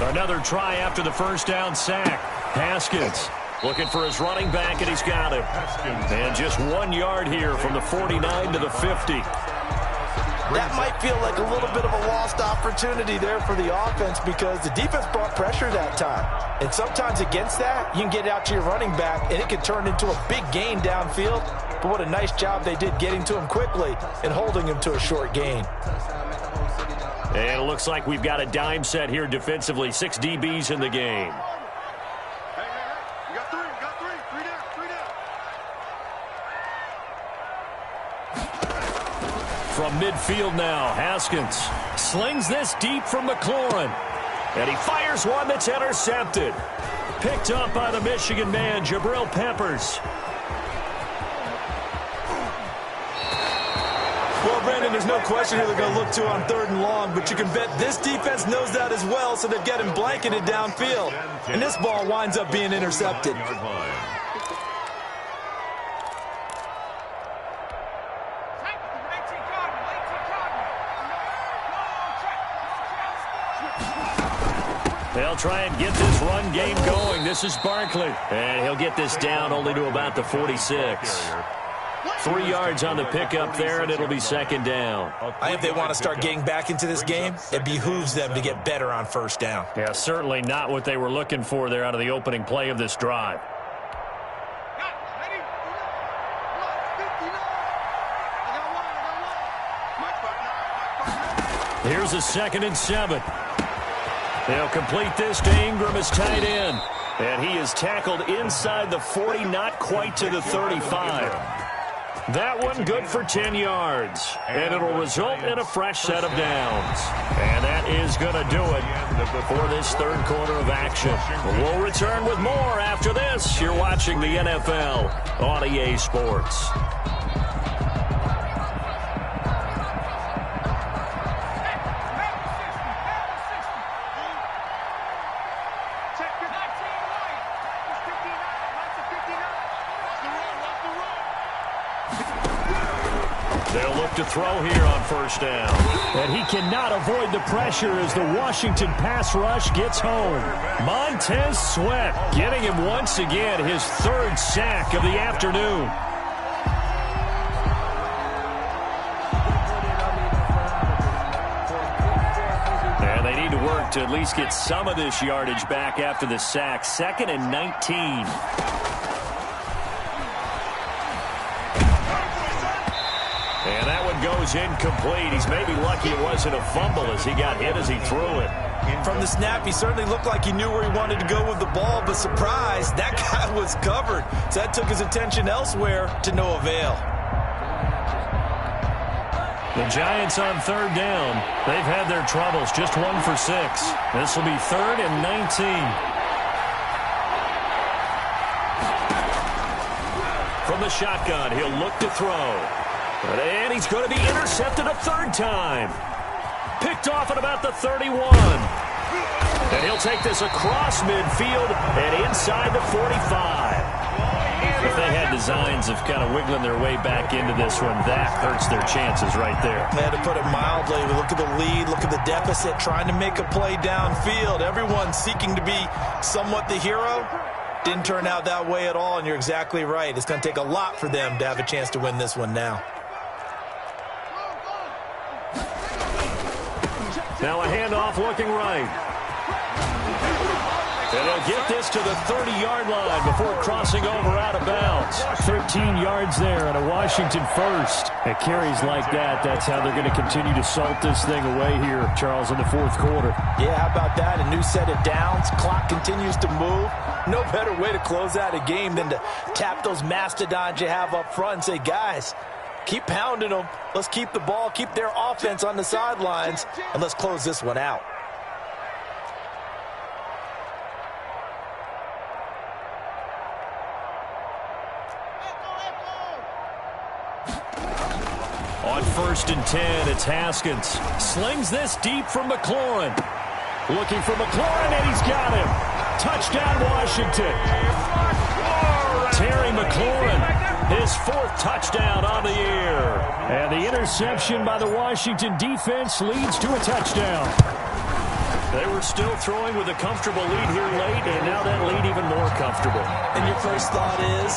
Another try after the 1st down sack. Haskins looking for his running back, and he's got him. And just 1 yard here from the 49 to the 50. That might feel like a little bit of a lost opportunity there for the offense because the defense brought pressure that time. And sometimes against that, you can get out to your running back, and it can turn into a big gain downfield. But what a nice job they did getting to him quickly and holding him to a short gain. And it looks like we've got a dime set here defensively. 6 DBs in the game. Hey, you got 3, you got 3. 3 down, 3 down. From midfield now, Haskins slings this deep from McLaurin. And he fires one that's intercepted. Picked up by the Michigan man, Jabril Peppers. Well, Brandon, there's no question who they're going to look to on 3rd and long, but you can bet this defense knows that as well, so they've got him blanketed downfield. And this ball winds up being intercepted. They'll try and get this run game going. This is Barkley. And he'll get this down only to about the 46. 3 yards on the pickup there, and it'll be 2nd down. I think they want to start getting back into this game. It behooves them to get better on 1st down. Yeah, certainly not what they were looking for there out of the opening play of this drive. Here's a 2nd and 7. They'll complete this to Ingram as tight end. And he is tackled inside the 40, not quite to the 35. That one good for 10 yards. And it'll result in a fresh set of downs. And that is going to do it for this 3rd quarter of action. We'll return with more after this. You're watching the NFL on EA Sports. They'll look look to throw here on first down. And he cannot avoid the pressure as the Washington pass rush gets home. Montez Sweat getting him once again his third sack of the afternoon. And they need to work to at least get some of this yardage back after the sack. 2nd and 19. And that one goes incomplete. He's maybe lucky it wasn't a fumble as he got hit as he threw it. From the snap, he certainly looked like he knew where he wanted to go with the ball, but surprise, that guy was covered. So that took his attention elsewhere to no avail. The Giants on third down. They've had their troubles, just 1 for 6. This will be 3rd and 19. From the shotgun, he'll look to throw. And he's going to be intercepted a third time. Picked off at about the 31. And he'll take this across midfield and inside the 45. If they had designs of kind of wiggling their way back into this one, that hurts their chances right there. They had to put it mildly. Look at the lead, look at the deficit, trying to make a play downfield. Everyone seeking to be somewhat the hero. Didn't turn out that way at all, and you're exactly right. It's going to take a lot for them to have a chance to win this one now. Now a handoff looking right. And they'll get this to the 30-yard line before crossing over out of bounds. 13 yards there and a Washington first. At carries like that, that's how they're going to continue to salt this thing away here, Charles, in the fourth quarter. Yeah, how about that? A new set of downs. Clock continues to move. No better way to close out a game than to tap those mastodons you have up front and say, guys, keep pounding them. Let's keep the ball, keep their offense on the sidelines, and let's close this one out. On 1st and 10, it's Haskins. Slings this deep from McLaurin. Looking for McLaurin, and he's got him. Touchdown, Washington. Terry McLaurin, his 4th touchdown on the year. And the interception by the Washington defense leads to a touchdown. They were still throwing with a comfortable lead here late, and now that lead even more comfortable. And your first thought is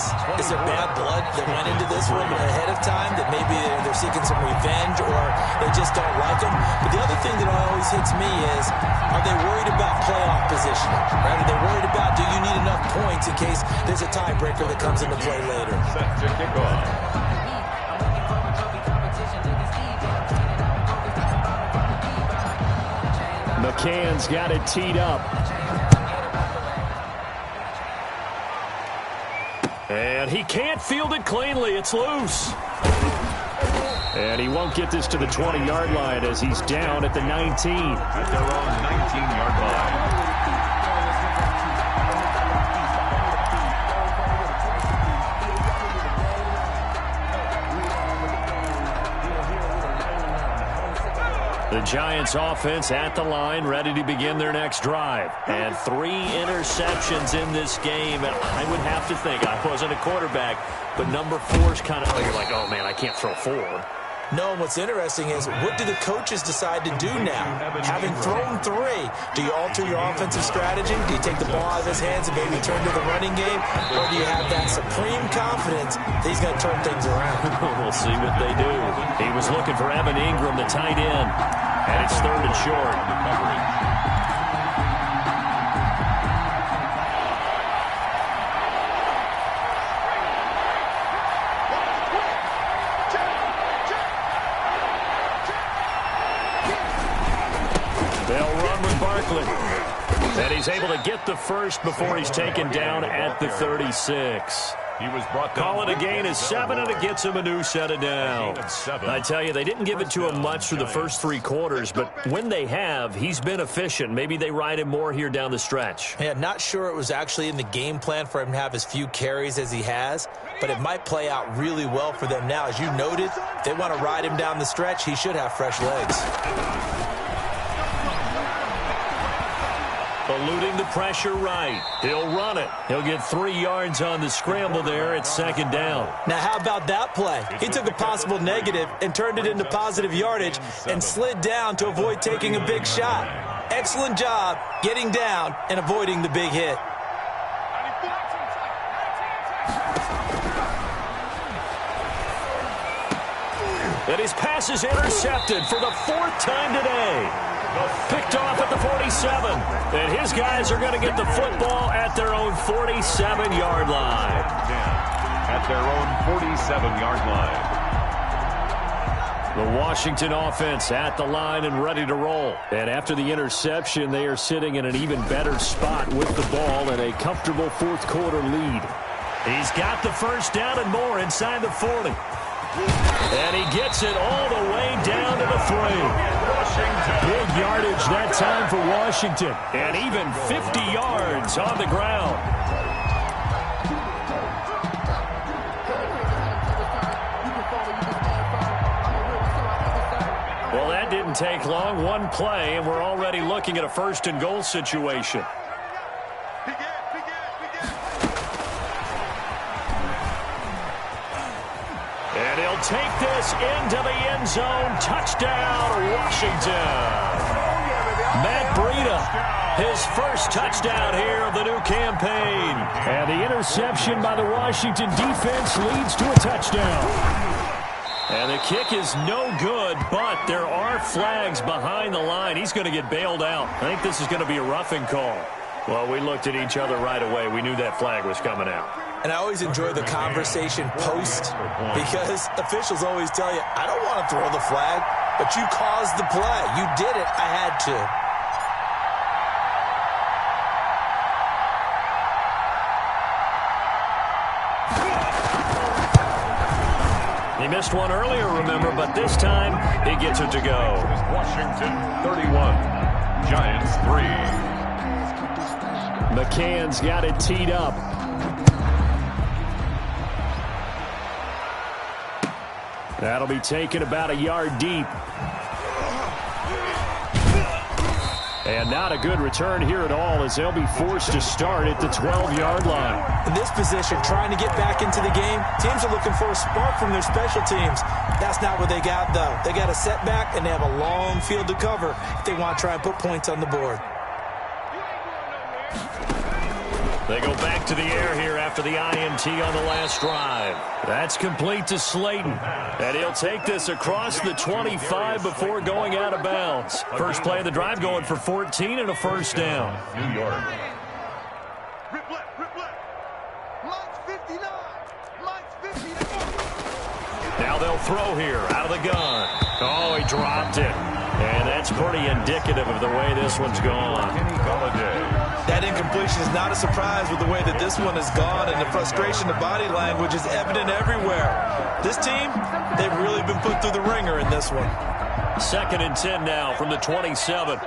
there bad blood that went into this one ahead of time, that maybe they're seeking some revenge or they just don't like them? But the other thing that always hits me is, are they worried about playoff positioning? Right? Are they worried about, do you need enough points in case there's a tiebreaker that comes into play later? Set to kick off. McCann's got it teed up. And he can't field it cleanly. It's loose. And he won't get this to the 20-yard line as he's down at the 19. At their own 19-yard line. The Giants offense at the line, ready to begin their next drive. And 3 interceptions in this game. And I would have to think, I wasn't a quarterback, but number 4's kind of, you're like, oh man, I can't throw 4. No, and what's interesting is, what do the coaches decide to do now? Having thrown 3, do you alter your offensive strategy? Do you take the ball out of his hands and maybe turn to the running game? Or do you have that supreme confidence that he's going to turn things around? We'll see what they do. He was looking for Evan Ingram, the tight end. And it's 3rd and short. They'll run with Barkley. And he's able to get the first before he's taken down at the 36. He was brought down. Call it a gain of 7, and it gets him a new set of downs. I tell you, they didn't give it to him much through the first 3 quarters, but when they have, he's been efficient. Maybe they ride him more here down the stretch. Yeah, not sure it was actually in the game plan for him to have as few carries as he has, but it might play out really well for them now. As you noted, if they want to ride him down the stretch, he should have fresh legs. Eluding the pressure right. He'll run it. He'll get 3 yards on the scramble there. It's second down. Now, how about that play? He took a possible negative and turned it into positive yardage and slid down to avoid taking a big shot. Excellent job getting down and avoiding the big hit. And his pass is intercepted for the 4th time today. Picked off at the 47. And his guys are going to get the football at their own 47-yard line. At their own 47-yard line. The Washington offense at the line and ready to roll. And after the interception, they are sitting in an even better spot with the ball and a comfortable 4th quarter lead. He's got the first down and more inside the 40. And he gets it all the way down to the 3. Big yardage that time for Washington. And even 50 yards on the ground. Well, that didn't take long. One play, and we're already looking at a 1st and goal situation. And he'll take this into the end zone. Touchdown, Washington. Matt Breida, his first touchdown here of the new campaign. And the interception by the Washington defense leads to a touchdown. And the kick is no good, but there are flags behind the line. He's going to get bailed out. I think this is going to be a roughing call. Well, we looked at each other right away. We knew that flag was coming out. And I always enjoy the conversation post because officials always tell you, I don't want to throw the flag, but you caused the play. You did it. I had to. He missed one earlier, remember, but this time he gets it to go. Washington 31, Giants 3. McCann's got it teed up. That'll be taken about a yard deep. And not a good return here at all as they'll be forced to start at the 12-yard line. In this position, trying to get back into the game, teams are looking for a spark from their special teams. That's not what they got, though. They got a setback, and they have a long field to cover if they want to try and put points on the board. They go back to the air here after the INT on the last drive. That's complete to Slayton. And he'll take this across the 25 before going out of bounds. First play of the drive going for 14 and a first down. New York. Now they'll throw here out of the gun. Oh, he dropped it. And that's pretty indicative of the way this one's gone. That incompletion is not a surprise with the way that this one has gone, and the frustration, the body language is evident everywhere. This team, they've really been put through the ringer in this one. 2nd and 10 now from the 27.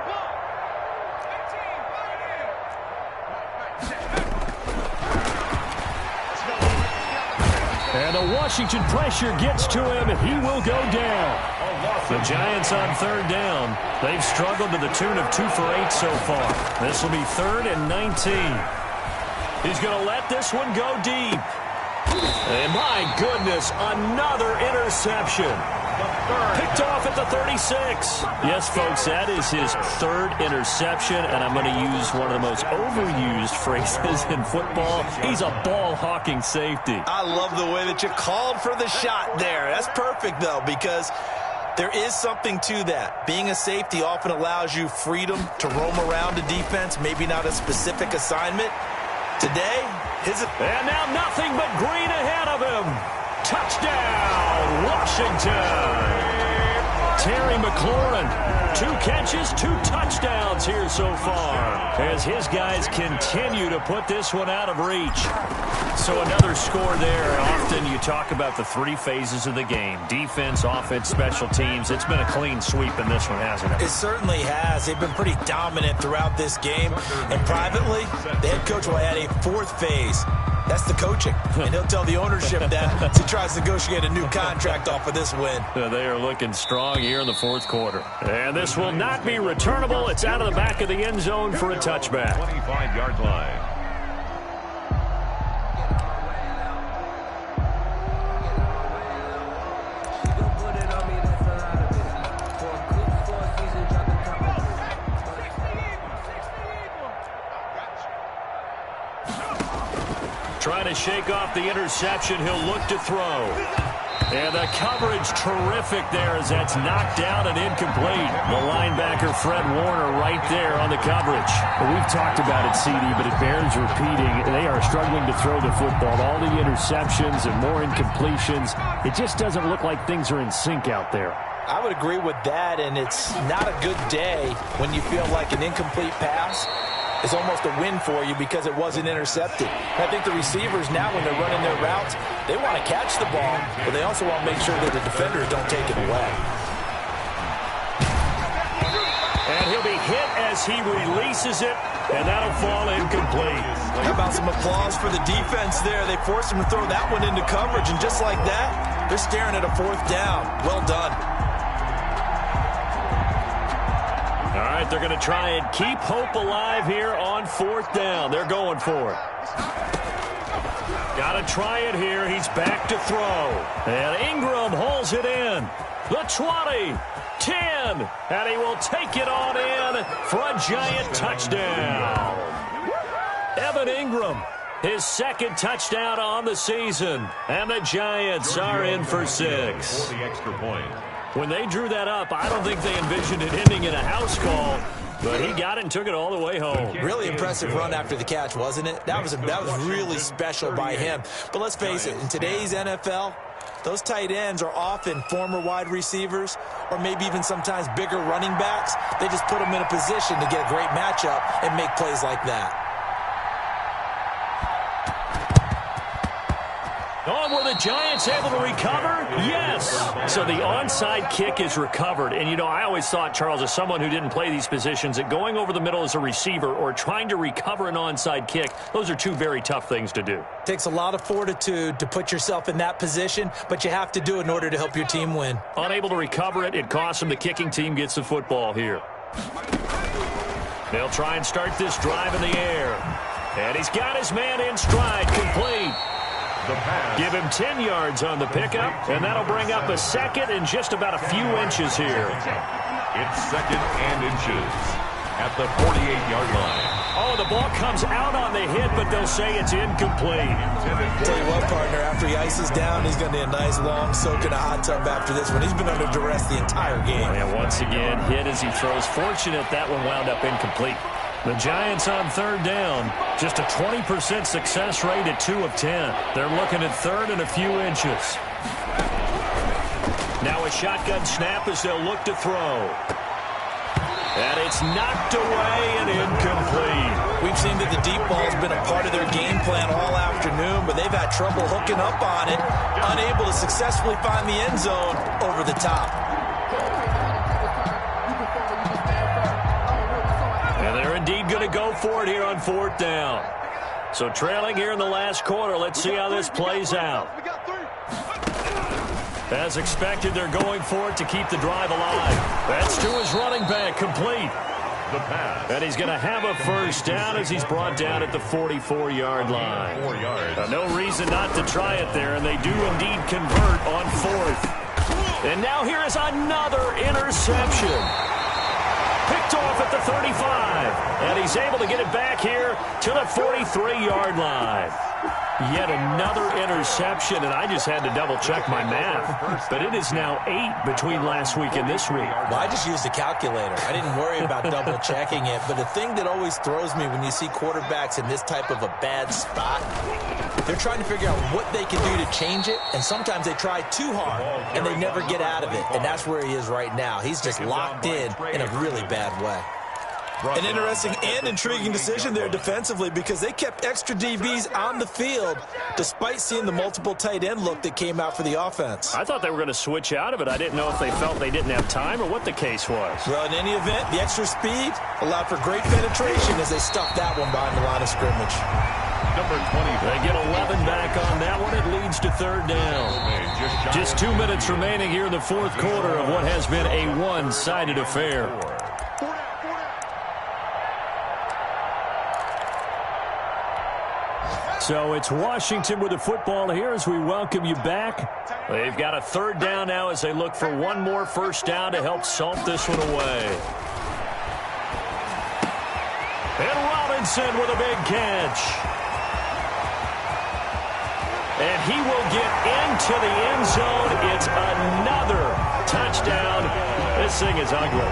And the Washington pressure gets to him, and he will go down. The Giants on 3rd down. They've struggled to the tune of 2 for 8 so far. This will be 3rd and 19. He's going to let this one go deep. And my goodness, another interception. Picked off at the 36. Yes, folks, that is his 3rd interception, and I'm going to use one of the most overused phrases in football. He's a ball-hawking safety. I love the way that you called for the shot there. That's perfect, though, because there is something to that. Being a safety often allows you freedom to roam around a defense, maybe not a specific assignment. Today, and now nothing but green ahead of him. Touchdown, Washington. Terry McLaurin, 2 catches, 2 touchdowns here so far as his guys continue to put this one out of reach. So another score there. Often you talk about the 3 phases of the game: defense, offense, special teams. It's been a clean sweep in this one, hasn't it? It certainly has. They've been pretty dominant throughout this game. And privately, the head coach will add a 4th phase. That's the coaching. And he'll tell the ownership that as he tries to negotiate a new contract off of this win. They are looking strong here in the fourth quarter. And this will not be returnable. It's out of the back of the end zone for a touchback. 25-yard line. Trying to shake off the interception. He'll look to throw. And the coverage terrific there as that's knocked down and incomplete. The linebacker, Fred Warner, right there on the coverage. Well, we've talked about it, CD, but it bears repeating. They are struggling to throw the football. All the interceptions and more incompletions. It just doesn't look like things are in sync out there. I would agree with that, and it's not a good day when you feel like an incomplete pass is almost a win for you because it wasn't intercepted. I think the receivers now, when they're running their routes, they want to catch the ball, but they also want to make sure that the defenders don't take it away. And he'll be hit as he releases it, and that'll fall incomplete. How about some applause for the defense there? They forced him to throw that one into coverage, and just like that, they're staring at a fourth down. Well done. All right, they're going to try and keep hope alive here on fourth down. They're going for it. Got to try it here. He's back to throw. And Ingram holds it in. The 20, 10, and he will take it on in for a giant touchdown. Evan Ingram, his second touchdown on the season. And the Giants are in for 6. For the extra point. When they drew that up, I don't think they envisioned it ending in a house call, but he got it and took it all the way home. Really impressive run after the catch, wasn't it? That was really special by him. But let's face it, in today's NFL, those tight ends are often former wide receivers or maybe even sometimes bigger running backs. They just put them in a position to get a great matchup and make plays like that. Oh, were the Giants able to recover? Yes. So the onside kick is recovered. And, you know, I always thought, Charles, as someone who didn't play these positions, that going over the middle as a receiver or trying to recover an onside kick, those are two very tough things to do. Takes a lot of fortitude to put yourself in that position, but you have to do it in order to help your team win. Unable to recover it, it costs them. The kicking team gets the football here. They'll try and start this drive in the air. And he's got his man in stride, complete. Give him 10 yards on the pickup, and that'll bring up a second and just about a few inches here. It's second and inches at the 48-yard line. Oh, the ball comes out on the hit, but they'll say it's incomplete. Tell you what, partner, after he ices down, he's going to need a nice long soak in a hot tub after this one. He's been under duress the entire game. And once again, hit as he throws. Fortunate that one wound up incomplete. The Giants on third down, just a 20% success rate at 2 of 10. They're looking at third and a few inches. Now a shotgun snap as they'll look to throw. And it's knocked away and incomplete. We've seen that the deep ball has been a part of their game plan all afternoon, but they've had trouble hooking up on it, unable to successfully find the end zone over the top. Indeed going to go for it here on fourth down. So trailing here in the last quarter. Let's see how this plays out. As expected, they're going for it to keep the drive alive. That's to his running back, complete. The pass. And he's going to have a first down as he's brought down at the 44-yard line. 4 yards. No reason not to try it there, and they do indeed convert on fourth. And now here is another interception. Picked off at the 35, and he's able to get it back here to the 43-yard line. Yet another interception, and I just had to double-check my math. But it is now 8 between last week and this week. Well, I just used a calculator. I didn't worry about double-checking it. But the thing that always throws me when you see quarterbacks in this type of a bad spot, they're trying to figure out what they can do to change it, and sometimes they try too hard, and they never get out of it. And that's where he is right now. He's just locked in a really bad way. An interesting and intriguing decision there defensively because they kept extra DBs on the field despite seeing the multiple tight end look that came out for the offense. I thought they were going to switch out of it. I didn't know if they felt they didn't have time or what the case was. Well, in any event, the extra speed allowed for great penetration as they stuffed that one behind the line of scrimmage. Number 20. They get 11 back on that one. It leads to third down. Just 2 minutes remaining here in the fourth quarter of what has been a one-sided affair. So it's Washington with the football here as we welcome you back. They've got a third down now as they look for one more first down to help salt this one away. And Robinson with a big catch. And he will get into the end zone. It's another touchdown. This thing is ugly.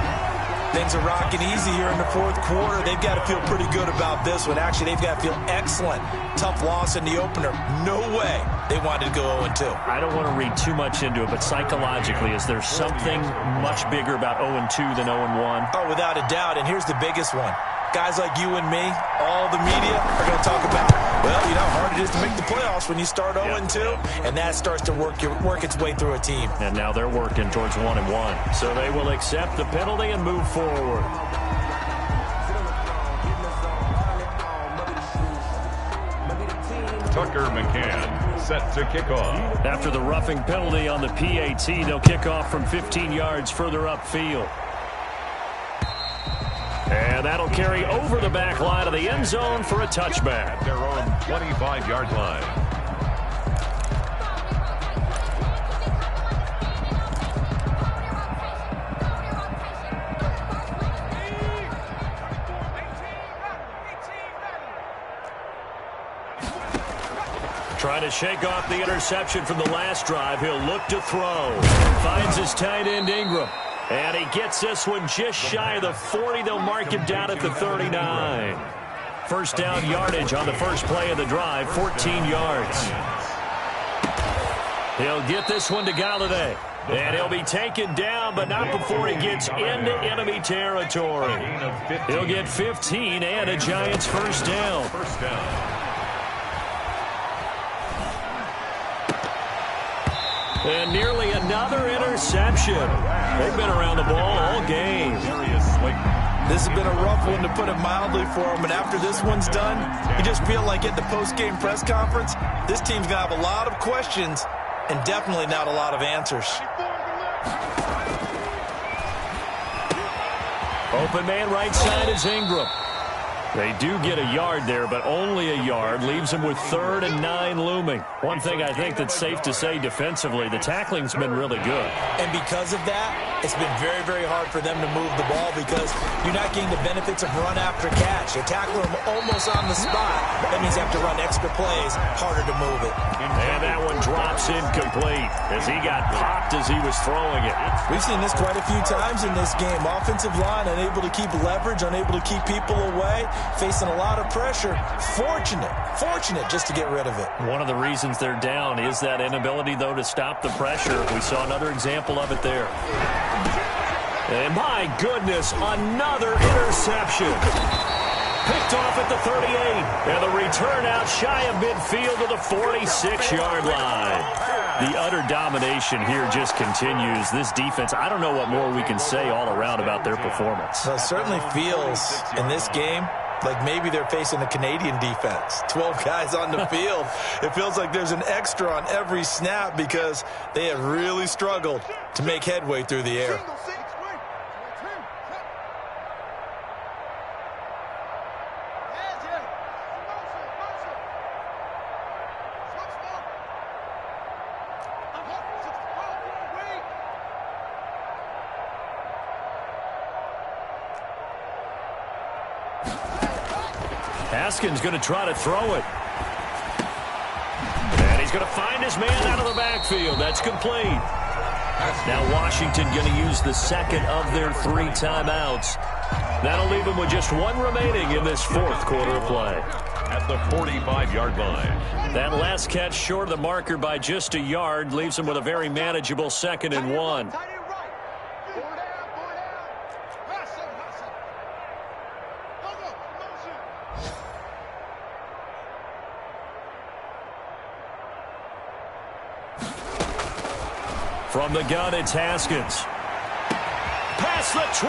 Things are rocking easy here in the fourth quarter. They've got to feel pretty good about this one. Actually, they've got to feel excellent. Tough loss in the opener. No way they wanted to go 0-2. I don't want to read too much into it, but psychologically, is there something much bigger about 0-2 than 0-1? Oh, without a doubt, and here's the biggest one. Guys like you and me, all the media, are going to talk about, well, you know how hard it is to make the playoffs when you start 0-2, and that starts to work its way through a team. And now they're working towards 1-1. So they will accept the penalty and move forward. Tucker McCann set to kick off. After the roughing penalty on the PAT, they'll kick off from 15 yards further upfield. And that'll carry over the back line of the end zone for a touchback. Their own 25-yard line. Trying to shake off the interception from the last drive. He'll look to throw. Finds his tight end Ingram. And he gets this one just shy of the 40. They'll mark him down at the 39. First down yardage on the first play of the drive, 14 yards. He'll get this one to Galladay. And he'll be taken down, but not before he gets into enemy territory. He'll get 15 and a Giants first down. And nearly another interception. They've been around the ball all game. This has been a rough one, to put it mildly, for them. And after this one's done, you just feel like at the post-game press conference, this team's going to have a lot of questions and definitely not a lot of answers. Open man right side is Ingram. They do get a yard there, but only a yard. Leaves them with 3rd and 9 looming. One thing I think that's safe to say defensively, the tackling's been really good. And because of that, it's been very, very hard for them to move the ball because you're not getting the benefits of run after catch. You tackle them almost on the spot. That means you have to run extra plays, harder to move it. And that one drops incomplete as he got popped as he was throwing it. We've seen this quite a few times in this game. Offensive line unable to keep leverage, unable to keep people away. Facing a lot of pressure. Fortunate just to get rid of it. One of the reasons they're down is that inability, though, to stop the pressure. We saw another example of it there. And my goodness, another interception. Picked off at the 38. And the return out shy of midfield to the 46-yard line. The utter domination here just continues. This defense, I don't know what more we can say all around about their performance. Well, it certainly feels in this game like maybe they're facing the Canadian defense. 12 guys on the field. It feels like there's an extra on every snap because they have really struggled to make headway through the air. Haskins going to try to throw it. And he's going to find his man out of the backfield. That's complete. Now Washington going to use the second of their 3 timeouts. That'll leave them with just 1 remaining in this fourth quarter of play. At the 45-yard line. That last catch short of the marker by just a yard leaves them with a very manageable 2nd and 1. From the gun, it's Haskins. Past the 20,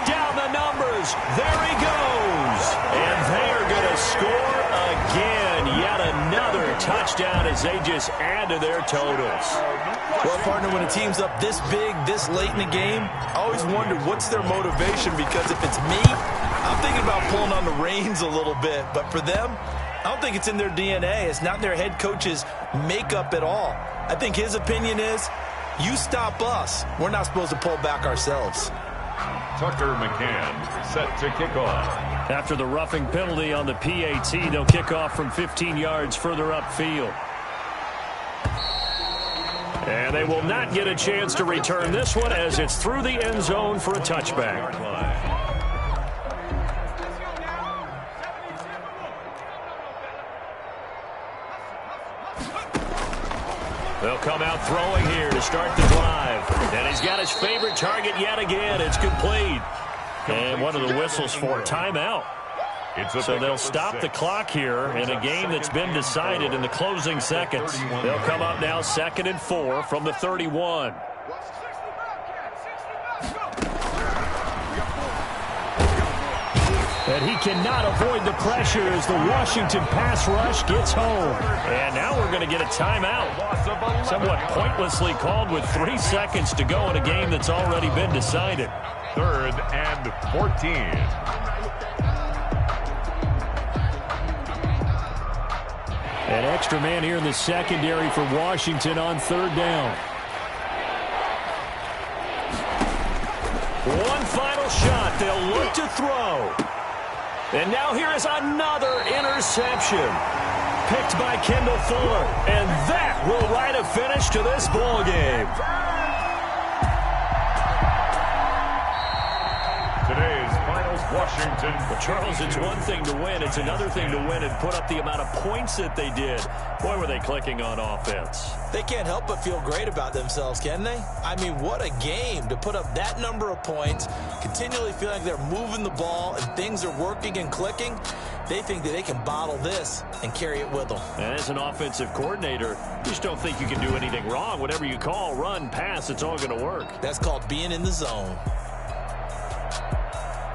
down the numbers. There he goes. And they are going to score again. as they just add to their totals. Well, partner, when a team's up this big, this late in the game, I always wonder what's their motivation, because if it's me, I'm thinking about pulling on the reins a little bit. But for them, I don't think it's in their DNA. It's not their head coach's makeup at all. I think his opinion is, you stop us. We're not supposed to pull back ourselves. Tucker McCann set to kick off. After the roughing penalty on the PAT, they'll kick off from 15 yards further upfield. And they will not get a chance to return this one as it's through the end zone for a touchback. They'll come out throwing here to start the drive. And he's got his favorite target yet again. It's complete. And one of the whistles for a timeout. So they'll stop the clock here in a game that's been decided in the closing seconds. They'll come up now 2nd and 4 from the 31. And he cannot avoid the pressure as the Washington pass rush gets home. And now we're going to get a timeout. Somewhat pointlessly called with 3 seconds to go in a game that's already been decided. 3rd and 14. An extra man here in the secondary for Washington on 3rd down. One final shot. They'll look to throw. And now here is another interception. Picked by Kendall Fuller. And that will write a finish to this ball game. Today's finals, Washington. Well, Charles, it's one thing to win. It's another thing to win and put up the amount of points that they did. Boy, were they clicking on offense. They can't help but feel great about themselves, can they? I mean, what a game to put up that number of points, continually feel like they're moving the ball and things are working and clicking. They think that they can bottle this and carry it with them. And as an offensive coordinator, you just don't think you can do anything wrong. Whatever you call, run, pass, it's all going to work. That's called being in the zone.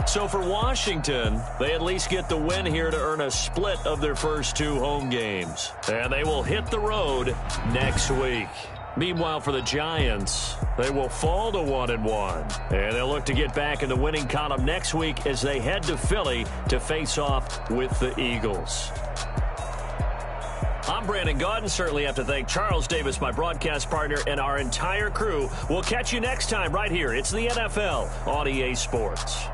So for Washington, they at least get the win here to earn a split of their first 2 home games. And they will hit the road next week. Meanwhile, for the Giants, they will fall to 1-1. And they'll look to get back in the winning column next week as they head to Philly to face off with the Eagles. I'm Brandon Gaudin. Certainly have to thank Charles Davis, my broadcast partner, and our entire crew. We'll catch you next time right here. It's the NFL on EA Sports.